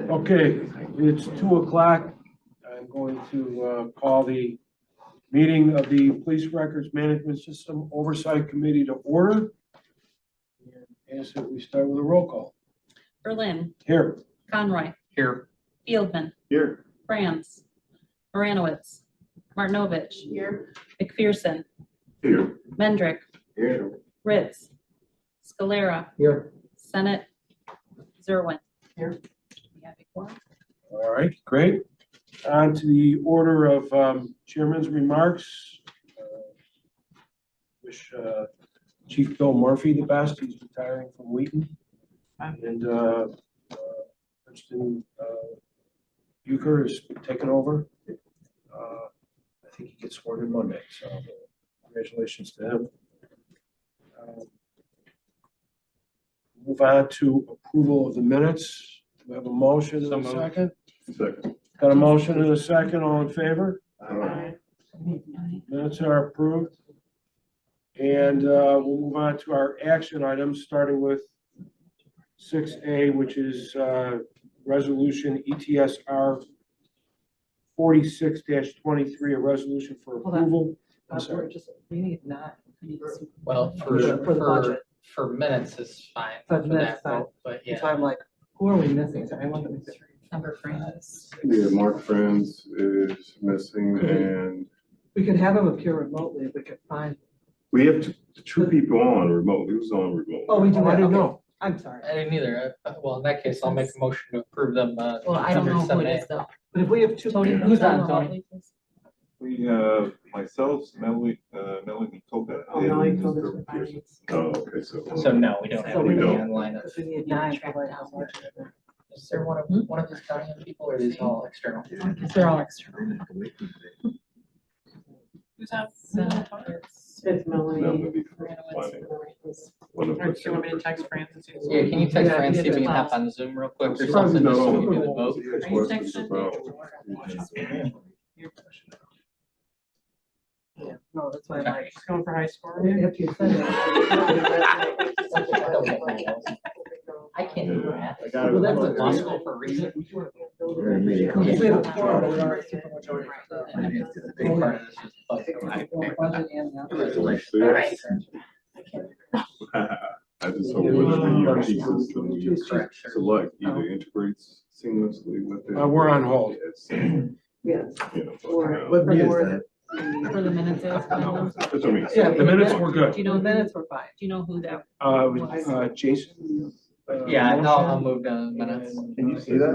Okay, it's 2 o'clock. I'm going to call the meeting of the Police Records Management System Oversight Committee to order. And ask that we start with a roll call. Berlin. Here. Conroy. Here. Fieldman. Here. Franz. Baranowitz. Martinovich. Here. McPherson. Here. Mendrick. Here. Ritz. Scalera. Here. Senate. Zerwin. Here. We have a quorum. All right, great. On to the order of chairman's remarks. Wish Chief Bill Murphy the best. He's retiring from Wheaton. And Princeton Euchre is taking over. I think he gets sworn in Monday, so congratulations to him. Move on to approval of the minutes. Do we have a motion and a second? Second. Got a motion and a second, all in favor? Aye. Minutes are approved. And we'll move on to our action items, starting with 6A, which is resolution ETSR 46-23, a resolution for Hold on. approval. I'm sorry. We need not. Well, For the budget. for minutes is fine. For for minutes, that vote, But So yeah, I'm like, who are we missing? So I want to miss it. Number Franz. Yeah, Mark Friends is missing, and We could have him appear remotely if we could find. we have two people on remote. Who's on remote? Oh, we do. I that. didn't Okay. know. I'm sorry. I didn't either. Well, in that case, I'll make a motion to approve them. Well, I don't know who it is though. But if we have two. Tony, people- who's on Tony? Tony? We have myself, Melanie Toka. Oh, no, he told us to find it. Oh, okay, so. So no, we don't have So we anything don't. on line. Because we need nine. for like how much? Is there one of these county people or are these all external? They're all external. Who's out? It's Melanie. Melanie finding one of Or do the- you want me to text Francis? Yeah, can you text Yeah, Fran, see if we can yeah. hop on Zoom real quick or Surprised something, he's just not so on. we can do the vote? He has Are you questions texting? about- Yeah, no, that's why I'm like. She's going for high score. If you send it. I can't do that. I got it. Well, that's Went to law school for a reason. If we have a quorum, we are a supermajority. A big part of this is budget. Budget and the other. Congratulations. I just hope which ERP system you select either integrates seamlessly with it. We're on hold. It's, Yes. you know, Or, but, For the minutes. that's what I mean. Yeah, The minutes were good. Do you know The who minutes were fine. Do you know who that? Jason. Yeah, I'll move to minutes. Can you see that?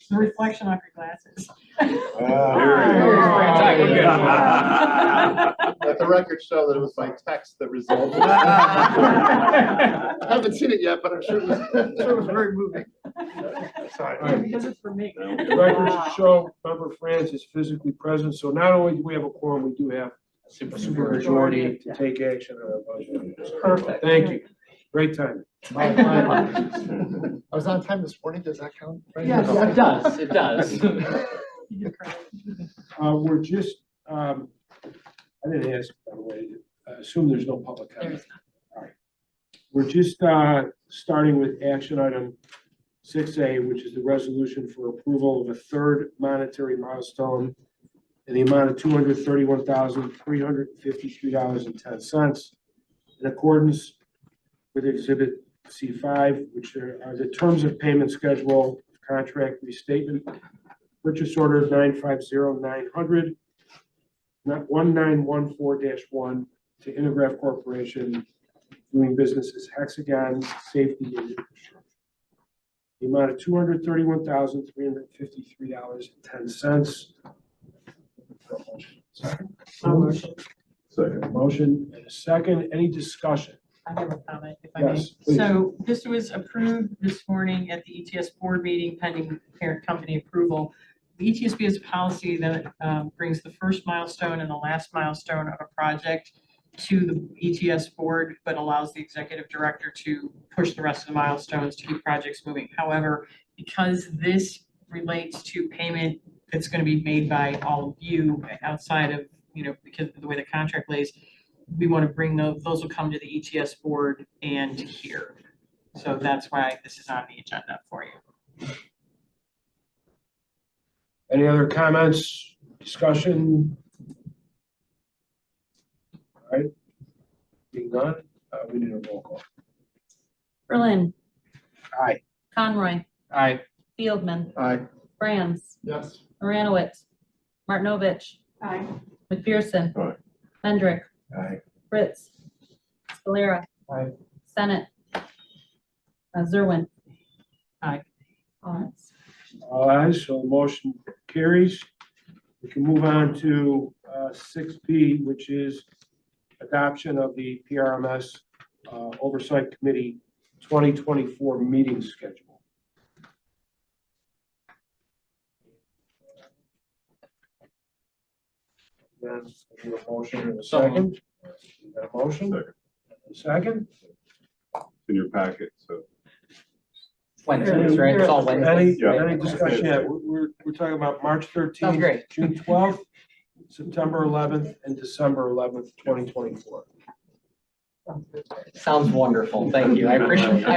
The reflection off your glasses. Let the record show that it was my text that resulted. I haven't seen it yet, but I'm sure it was very moving. Sorry. Because it's for me. The records show member Franz is physically present, so not only do we have a quorum, we do have a supermajority to take action on our budget. Perfect. Thank you. Great time. I was on time this morning, does that count? Yes. Yeah, it does, it does. We're just, I didn't ask, by the way, I assume there's no public comment. There's All right. We're just starting with action item 6A, which is the resolution for approval of a third monetary milestone in the amount of $231,353.10 in accordance with Exhibit C5, which are the terms of payment schedule, contract restatement, purchase order 950900, not 1914-1 to Intergraph Corporation, doing business as Hexagon Safety and Infrastructure. The amount of $231,353.10. Second. Motion and a second. Any discussion? I have a comment if I may. Yes, please. So this was approved this morning at the ETS board meeting pending parent company approval. The ETSB has a policy that brings the first milestone and the last milestone of a project to the ETS board, but allows the executive director to push the rest of the milestones to keep projects moving. However, because this relates to payment that's going to be made by all of you outside of, because of the way the contract lays, we want to bring those will come to the ETS board and here. So that's why this is on the agenda for you. Any other comments, discussion? All right, being none, we need a roll call. Berlin, Aye. Conroy, Aye. Fieldman, Aye. Franz, Yes. Moranowitz, Martinovich, Aye. McPherson. Aye. Hendrick, Aye. Fritz, Scalera. Aye. Senate. Zerwin. Aye. All ayes. All ayes, so the motion carries. We can move on to 6B, which is adoption of the PRMS Oversight Committee 2024 meeting schedule. Then we need a motion in a second. We got a motion? Second. A second? In your packet, so. Wednesdays, right? It's all Any, Wednesdays. Yeah. any discussion yet? We're talking about March Sounds 13th, great. June 12th, September 11th, and December 11th, 2024. Sounds wonderful. Thank you. I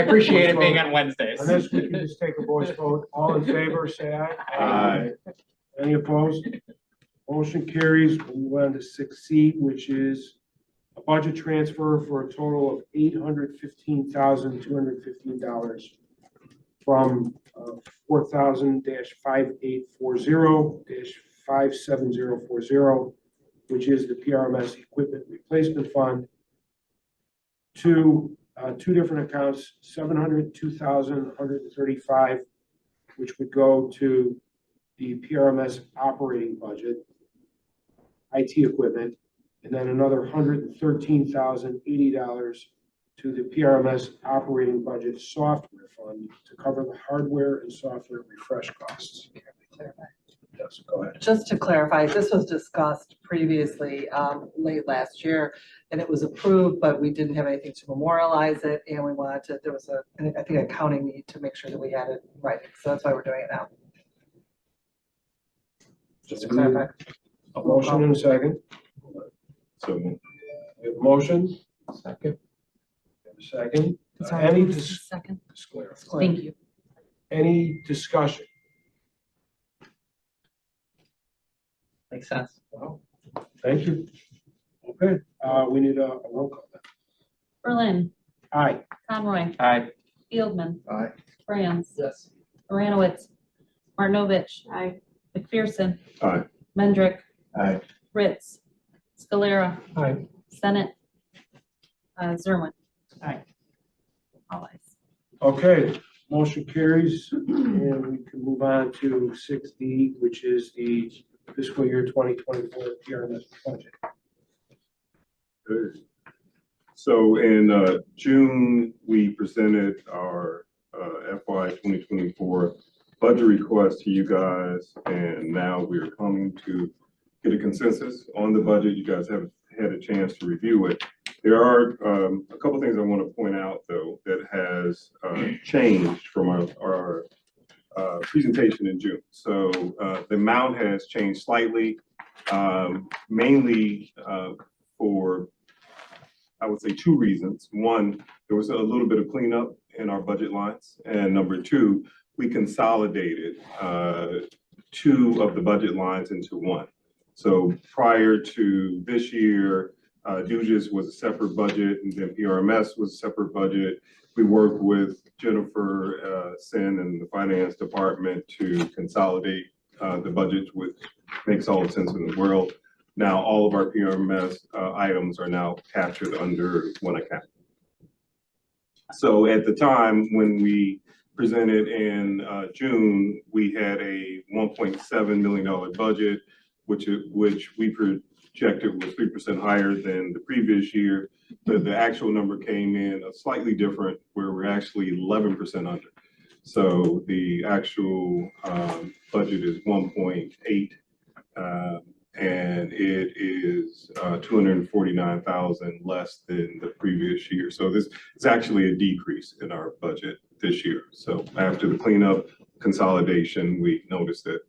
appreciate it being on Wednesdays. On this, we can just take a voice vote. All in favor, say aye. Aye. Any opposed? Motion carries. We move on to 6C, which is a budget transfer for a total of $815,215 from 4,000-5840-57040, which is the PRMS Equipment Replacement Fund, to two different accounts, $702,135, which would go to the PRMS operating budget, IT equipment, and then another $113,080 to the PRMS operating budget software fund to cover the hardware and software refresh costs. Yes, go ahead. Just to clarify, this was discussed previously, late last year, and it was approved, but we didn't have anything to memorialize it, and we wanted to, there was I think accounting need to make sure that we had it right, so that's why we're doing it now. Just to clarify. A motion and a second. So, We have a motion. second. We have a second. Sorry, Any who was the dis- second? disclaimer? Thank you. Any discussion? Makes sense. Thank you. Okay, we need a roll call then. Berlin, Aye. Conroy, Aye. Fieldman, Aye. Franz, Yes. Moranowitz, Martinovich. McPherson. Aye. Mendrick, Aye. Fritz, Scalera. Aye. Senate. Zerwin. Aye. All ayes. Okay, motion carries, and we can move on to 6D, which is the fiscal year 2024 PRMS budget. Good. So in June, we presented our FY 2024 budget request to you guys, and now we're coming to get a consensus on the budget. You guys have had a chance to review it. There are a couple things I want to point out, though, that has changed from our presentation in June. So the amount has changed slightly, mainly for, I would say, two reasons. One, there was a little bit of cleanup in our budget lines. And number two, we consolidated two of the budget lines into one. So prior to this year, DuPage was a separate budget, and then PRMS was a separate budget. We worked with Jennifer Sen and the finance department to consolidate the budget, which makes all the sense in the world. Now, all of our PRMS items are now captured under one account. So at the time when we presented in June, we had a $1.7 million budget, which we projected was 3% higher than the previous year. But the actual number came in slightly different, where we're actually 11% under. So the actual budget is 1.8, and it is 249,000 less than the previous year. So this is actually a decrease in our budget this year. So after the cleanup consolidation, we noticed that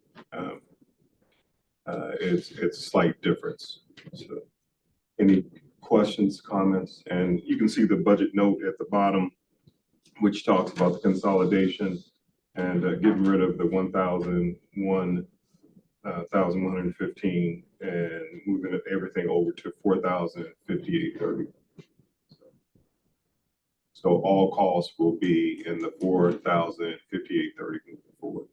it's a slight difference. So any questions, comments? And you can see the budget note at the bottom which talks about the consolidation and getting rid of the 1,115 and moving everything over to 4,058.30. So all costs will be in the 4,058.30 moving forward.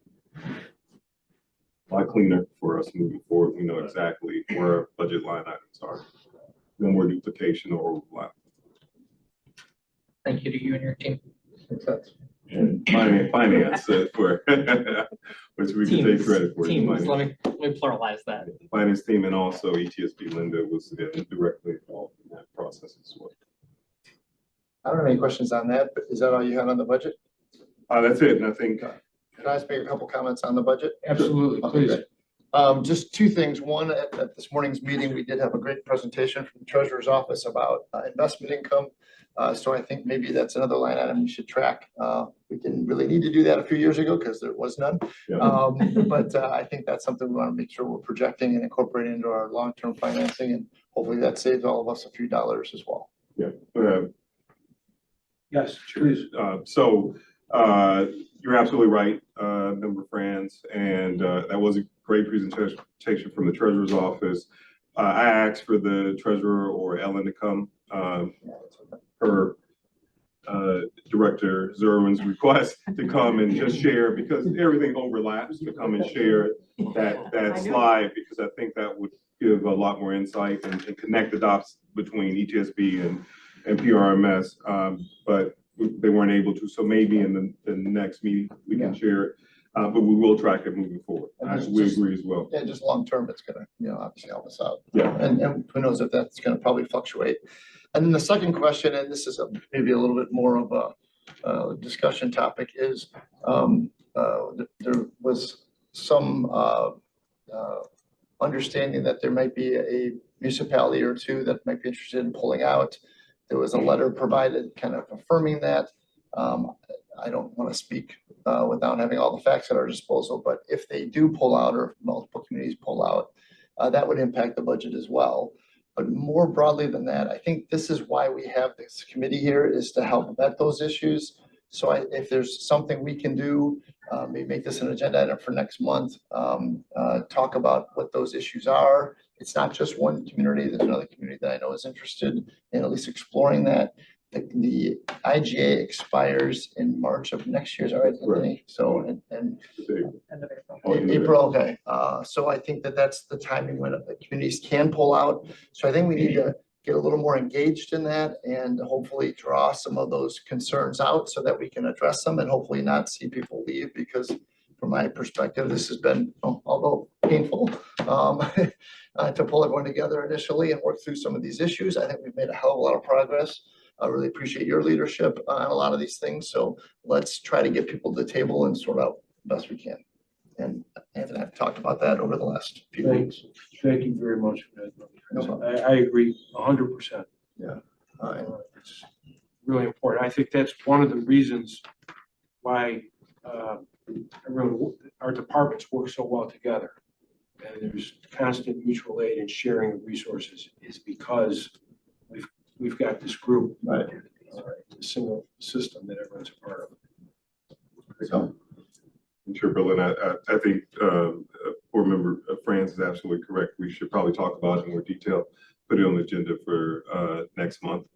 A lot cleaner for us moving forward. We know exactly where our budget line items are. No more duplication or overlap. Thank you to you and your team. Makes sense. And finance for, which we can take credit for. Teams, Finance. let me pluralize that. Finance team and also ETSB Linda was directly involved in that process as well. I don't have any questions on that, but is that all you had on the budget? That's it, and I think. Can I just make a couple comments on the budget? Absolutely, Okay, please. great. Just two things. One, at this morning's meeting, we did have a great presentation from the treasurer's office about investment income. So I think maybe that's another line item you should track. We didn't really need to do that a few years ago because there was none. Yeah. But I think that's something we want to make sure we're projecting and incorporating into our long-term financing, and hopefully that saves all of us a few dollars as well. Yeah. Yes, please. So you're absolutely right, Member Franz, and that was a great presentation from the treasurer's office. I asked for the treasurer or Ellen to come per Director Zerwin's request to come and just share, because everything overlaps, to come and share that slide, because I think that would give a lot more insight and connect the dots between ETSB and PRMS, but they weren't able to. So maybe in the next meeting we can share it, but we will track it moving forward. We agree as well. Yeah, just long-term, it's gonna, obviously help us out. Yeah. And who knows if that's gonna probably fluctuate. And then the second question, and this is maybe a little bit more of a discussion topic, is there was some understanding that there might be a municipality or two that might be interested in pulling out. There was a letter provided kind of affirming that. I don't want to speak without having all the facts at our disposal, but if they do pull out, or if multiple communities pull out, that would impact the budget as well. But more broadly than that, I think this is why we have this committee here, is to help vet those issues. So if there's something we can do, maybe make this an agenda item for next month, talk about what those issues are. It's not just one community. There's another community that I know is interested in at least exploring that. The IGA expires in March of next year, is that right, Anthony? So, and End of April. April, okay. So I think that's the timing when the communities can pull out. So I think we need to get a little more engaged in that and hopefully draw some of those concerns out so that we can address them and hopefully not see people leave, because from my perspective, this has been, although painful, to pull everyone together initially and work through some of these issues. I think we've made a hell of a lot of progress. I really appreciate your leadership on a lot of these things. So let's try to get people to the table and sort out the best we can. And Anthony and I have talked about that over the last few weeks. Thank you very much for that. No problem. I agree 100%. It's really important. I think that's one of the reasons why our departments work so well together. And there's constant mutual aid and sharing of resources, is because we've got this group, Right. A single system that everyone's a part of. So, Sure, Bill, and I think Board Member Franz is absolutely correct. We should probably talk about it in more detail, put it on the agenda for next month.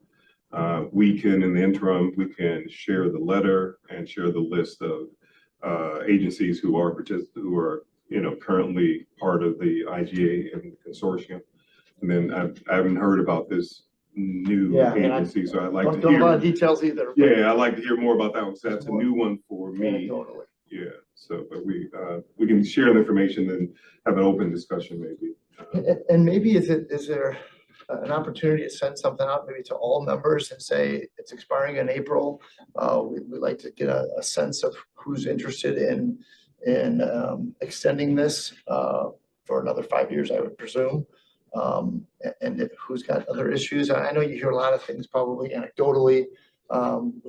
We can, in the interim, we can share the letter and share the list of agencies who are currently part of the IGA and the consortium. And then I haven't heard about this new agency, so I'd like to don't know a lot of hear. details either. Yeah, I'd like to hear more about that one, because that's a new one for me. Totally. Yeah, so, but we can share the information and have an open discussion maybe. And maybe is there an opportunity to send something out maybe to all members and say it's expiring in April? We'd like to get a sense of who's interested in extending this for another 5 years, I would presume. And who's got other issues. I know you hear a lot of things probably anecdotally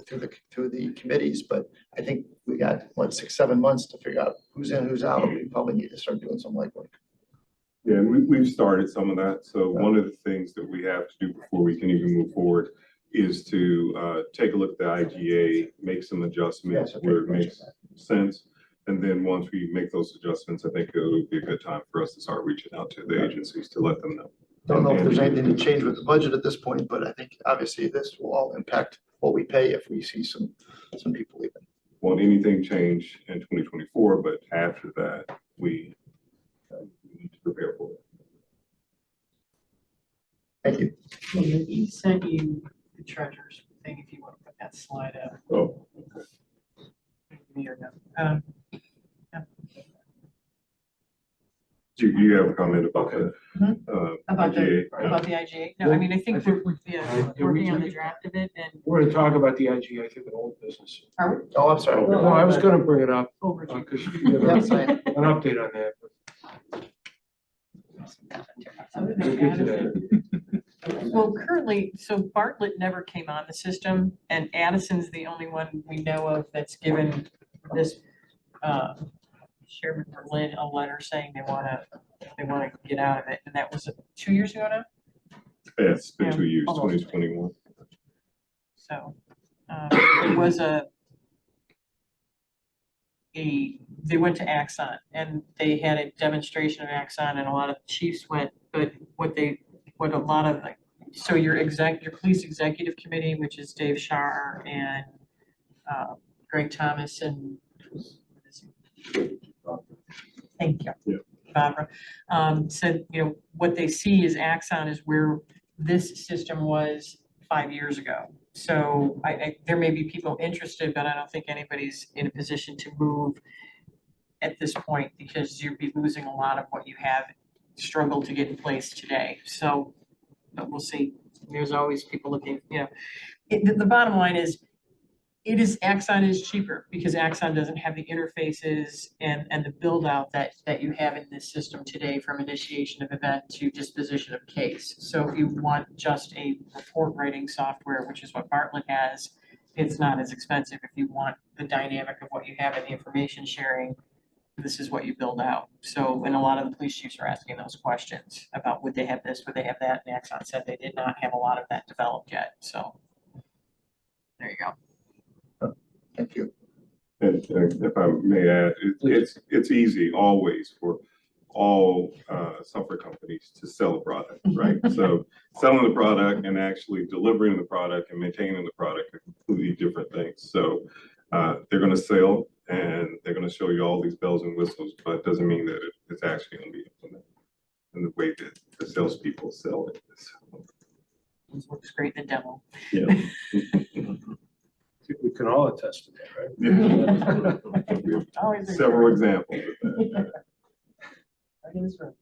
through the committees, but I think we got 6-7 months to figure out who's in, who's out. We probably need to start doing some legwork. Yeah, and we've started some of that. So one of the things that we have to do before we can even move forward is to take a look at the IGA, make some adjustments Yes, okay, where it gotcha. makes sense. And then once we make those adjustments, I think it'll be a good time for us to start reaching out to the agencies to let them know. Don't know if there's anything to change with the budget at this point, but I think obviously this will all impact what we pay if we see some people leaving. Won't anything change in 2024, but after that, we need to prepare for it. Thank you. He sent you the treasurer's thing, if you want to put that slide up. Oh, Me or no. Yeah. do you have a comment about the About IGA? About the IGA? No, I mean, I think we're, Yeah, we working on the can- draft of it and. We're gonna talk about the IGA, I think, in old business. Are we? Oh, I'm sorry. No, I was gonna bring it up, Over. because you have Yeah, fine. an update on that. Other We'll than get to that, that. well, currently, so Bartlett never came on the system, and Addison's the only one we know of that's given this Chairman Berlin a letter saying they wanna get out of it, and that was 2 years ago now. Yeah, it's been Yeah, 2 years, almost. 2021. So, it was they went to Axon and they had a demonstration of Axon and a lot of chiefs went, but what a lot of, like, so your police executive committee, which is Dave Shar and Greg Thomas and thank you. Yeah. Barbara, said, what they see is Axon is where this system was 5 years ago. So there may be people interested, but I don't think anybody's in a position to move at this point because you'd be losing a lot of what you have struggled to get in place today. So, but we'll see. There's always people looking, the bottom line is, Axon is cheaper because Axon doesn't have the interfaces and the build out that you have in this system today from initiation of event to disposition of case. So if you want just a report writing software, which is what Bartlett has, it's not as expensive. If you want the dynamic of what you have in the information sharing, this is what you build out. So, and a lot of the police chiefs are asking those questions about would they have this, would they have that? And Axon said they did not have a lot of that developed yet. So there you go. Thank you. And if I may add, it's easy always for all software companies to sell a product, right? So selling the product and actually delivering the product and maintaining the product are completely different things. So they're going to sell and they're going to show you all these bells and whistles, but it doesn't mean that it's actually going to be implemented in the way that the salespeople sell it. So, It looks great in the demo. yeah. I think we can all attest to that, right? We have Always several examples of that. Right in this room.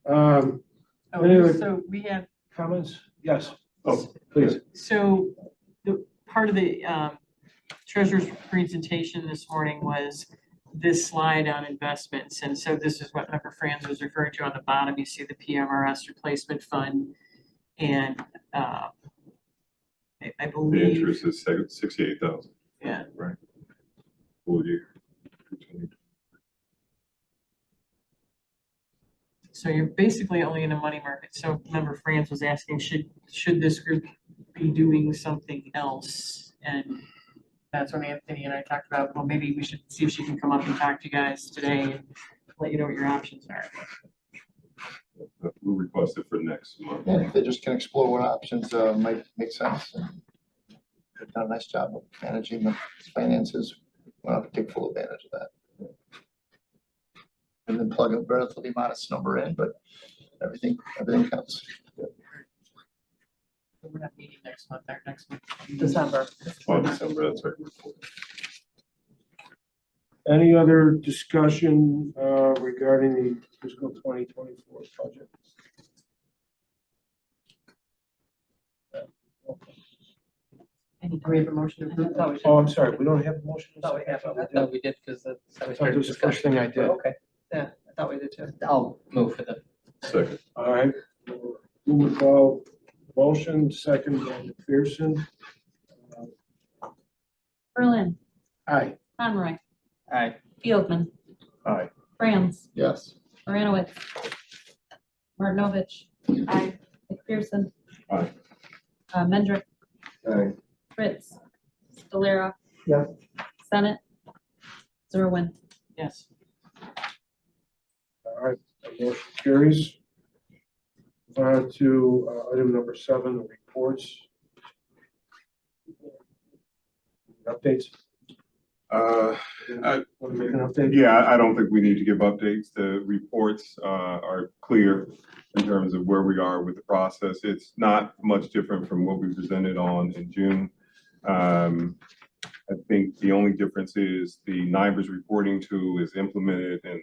Any other So we have, comments? Yes, Oh, please. so the part of the treasurer's presentation this morning was this slide on investments. And so this is what Member Franz was referring to on the bottom. You see the PMRS replacement fund. And I the believe, interest is 68,000. yeah, Right. Full year. so you're basically only in a money market. So Member Franz was asking, should this group be doing something else? And that's when Anthony and I talked about, well, maybe we should see if she can come up and talk to you guys today and let you know what your options are. We'll request it for next month. Yeah, if they just can explore what options might make sense. And they've done a nice job of managing the finances. We'll have to take full advantage of that. And then plug a relatively modest number in, but everything counts. We're not meeting next month, our next month. December. Oh, December, that's right. Any other discussion regarding the fiscal 2024 budget? And do we have a motion to approve? Thought we should- Oh, I'm sorry, we don't have a motion? Thought we had- I No, we did because the. thought this was the first thing I did. Okay, Yeah, I thought we did too. I'll move for the. Second. All right, move to call motion, second by McPherson. Berlin, Aye. Conroy, Aye. Fieldman, Aye. Franz, Yes. Moranowitz, Martinovich, aye, McPherson, Aye. Mendrick. Aye. Fritz. Scalera. Yes. Senate. Zerwin. Yes. All right, the motion carries. On to item number 7, the reports. Updates. I- Want to make an update? Yeah, I don't think we need to give updates. The reports are clear in terms of where we are with the process. It's not much different from what we presented on in June. I think the only difference is the NIBRS reporting tool is implemented and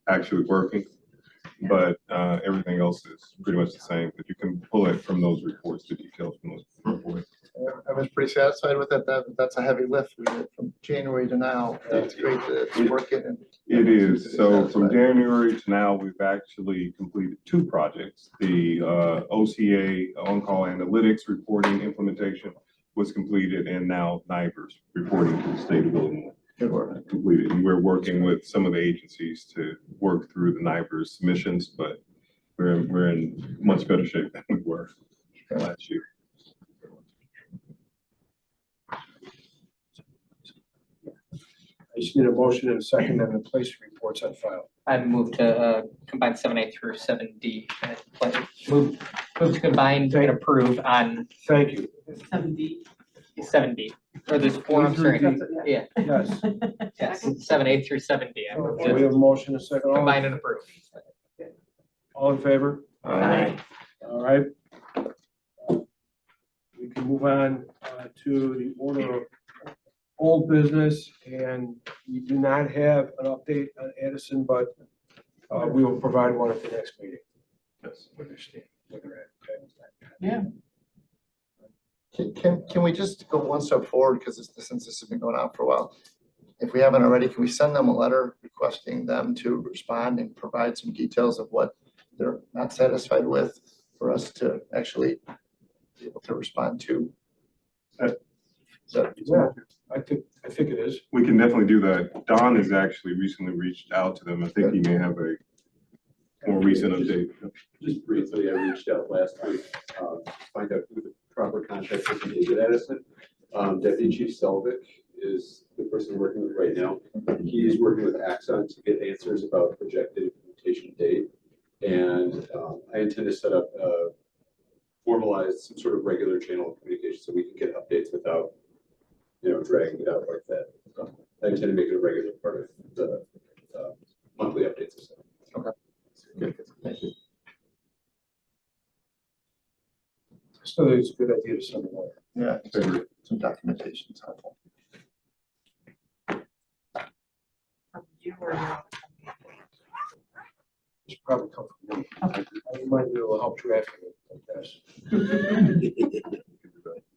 actually working. But everything else is pretty much the same, but you can pull it from those reports, the details from those reports. I was pretty satisfied with it. That's a heavy lift. We did from January to now. It's great that it's working and. It is. So from January to now, we've actually completed 2 projects. The OCA, on-call analytics reporting implementation was completed, and now NIBRS reporting to the state of Illinois. Good work. Completed. And we're working with some of the agencies to work through the NIBRS submissions, but we're in much better shape than we were last year. I just need a motion and a second on the place reports on file. I move to combine 7A through 7D. Move to combine and approve on Thank you. 7D. 7D. Or there's 4, I'm sorry. Yeah, Yes. yes, 7A through 7D. I move We to have a motion and a second. combine and approve. All in favor? Aye. All right. We can move on to the order of old business, and we do not have an update on Edison, but we will provide one at the next meeting. Yes. Understand where they're at, okay? Yeah. Can we just go one step forward, because since this has been going on for a while? If we haven't already, can we send them a letter requesting them to respond and provide some details of what they're not satisfied with for us to actually be able to respond to? Yeah, I think it is. We can definitely do that. Don has actually recently reached out to them. I think he may have a more recent update. Just briefly, I reached out last week, to find out who the proper contact person is at Edison. Deputy Chief Selvik is the person we're working with right now. He's working with Axon to get answers about projected implementation date. And I intend to set up formalize some sort of regular channel of communication so we can get updates without, dragging it out like that. I intend to make it a regular part of the monthly updates. Okay. Good. Thank you. So it's a good idea to send a letter. Yeah, some documentation is helpful. You were. It's probably come from me. I might be able to help draft it, I guess.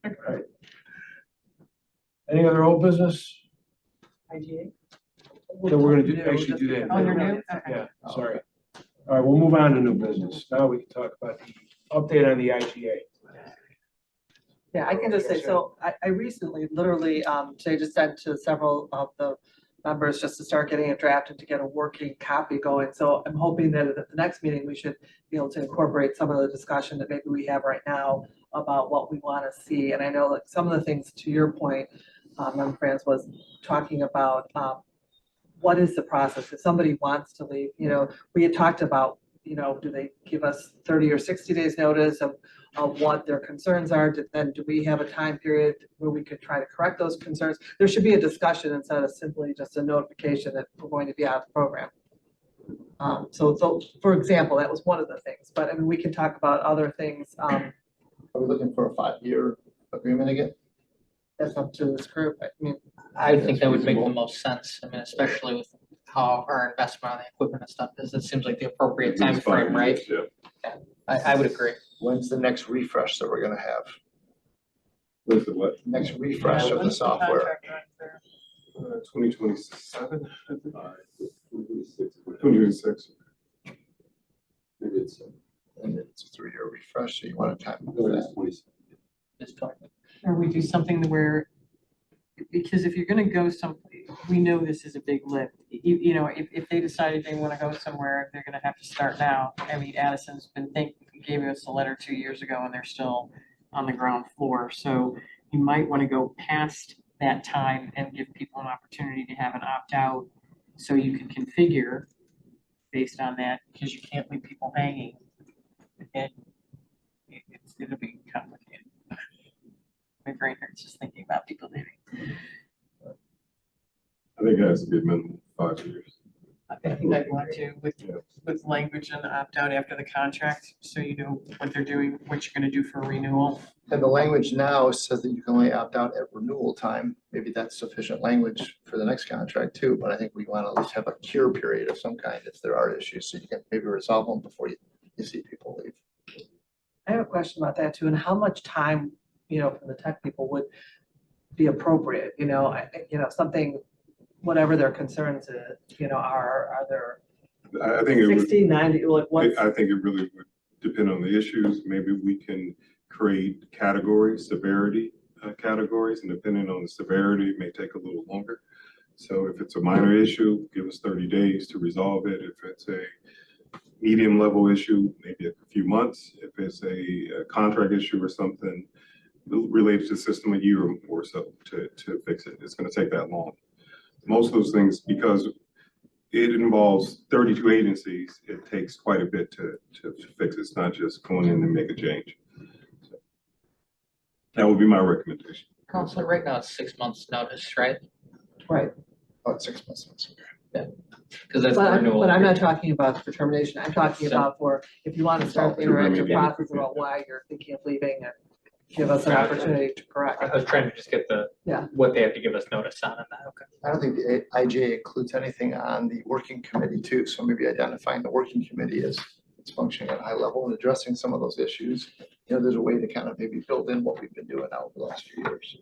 All right. Any other old business? IGA? That we're gonna do, actually do that. Oh, you're new? Okay. Yeah, sorry. All right, we'll move on to new business. Now we can talk about the update on the IGA. Yeah, I can just say, so I recently, literally, today just sent to several of the members just to start getting it drafted to get a working copy going. So I'm hoping that at the next meeting, we should be able to incorporate some of the discussion that maybe we have right now about what we want to see. And I know that some of the things, to your point, Member France was talking about, what is the process? If somebody wants to leave, we had talked about, do they give us 30 or 60 days notice of what their concerns are? Then do we have a time period where we could try to correct those concerns? There should be a discussion instead of simply just a notification that we're going to be out of the program. So for example, that was one of the things, but I mean, we can talk about other things. Are we looking for a 5-year agreement again? That's up to this group. I mean, I would think that would make the most sense. I mean, especially with how our investment on the equipment and stuff is. It seems like the appropriate time frame, right? Yeah. I would agree. When's the next refresh that we're gonna have? What's the what? Next refresh of the software? 2027? 26. 2026. Maybe it's, And it's a 3-year refresh, so you want a time no, for it's that? 27. Just talking. Or we do something where, because if you're gonna go we know this is a big lift. If they decided they wanna go somewhere, they're gonna have to start now. I mean, Addison's gave us a letter 2 years ago and they're still on the ground floor. So you might want to go past that time and give people an opportunity to have an opt-out so you can configure based on that, because you can't leave people hanging. And it'll be complicated. My brain hurts just thinking about people leaving. I think it has to be a minimum of 5 years. I think I'd want to with language and opt-out after the contract, so you know what they're doing, what you're gonna do for renewal. And the language now says that you can only opt out at renewal time. Maybe that's sufficient language for the next contract too, but I think we want to at least have a cure period of some kind if there are issues, so you can maybe resolve them before you see people leave. I have a question about that too, and how much time, from the tech people would be appropriate, something, whatever their concerns is, are there I think it would. 60, 90, like what? I think it really would depend on the issues. Maybe we can create categories, severity categories, and depending on the severity, it may take a little longer. So if it's a minor issue, give us 30 days to resolve it. If it's a medium level issue, maybe a few months. If it's a contract issue or something related to the system, a year or so to fix it. It's going to take that long. Most of those things, because it involves 32 agencies, it takes quite a bit to fix. It's not just going in and make a change. So that would be my recommendation. Counselor, right now it's 6 months notice, right? Right, About 6 months. Because that's the but renewal. I'm not talking about for termination, I'm talking about for, if you want to start the interactive Yeah. process about why you're thinking of leaving and give us an opportunity to correct. I was trying to just get Yeah. what they have to give us notice on and that, okay. I don't think the IGA includes anything on the working committee too, so maybe identifying the working committee as it's functioning at a high level and addressing some of those issues. There's a way to kind of maybe build in what we've been doing now over the last few years.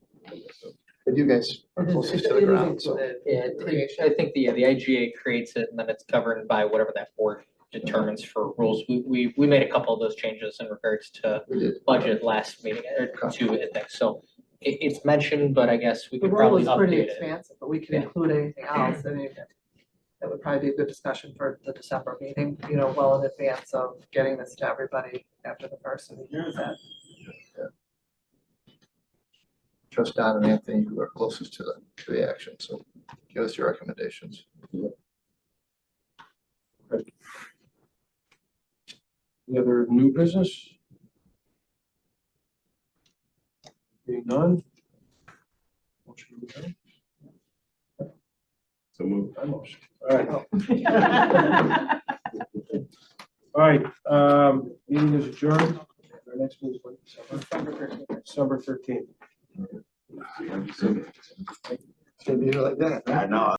But you guys are closest to the ground, so. I think the IGA creates it and then it's governed by whatever that board determines for rules. We made a couple of those changes in regards to We did. budget last meeting or two, I think. So it's mentioned, but I guess we The could rule probably is pretty update it. expansive, but we can include anything else, I mean, that would probably be a good discussion for the December meeting, well in advance of getting this to everybody after the first of the year, is that? Trust Don and Anthony, who are closest to the action, so give us your recommendations. Any other new business? Being none? Motion to adjourn? So move. I motion. All right. All right, meeting is adjourned. Our next meeting is when? December 13th. Should be like that. I know.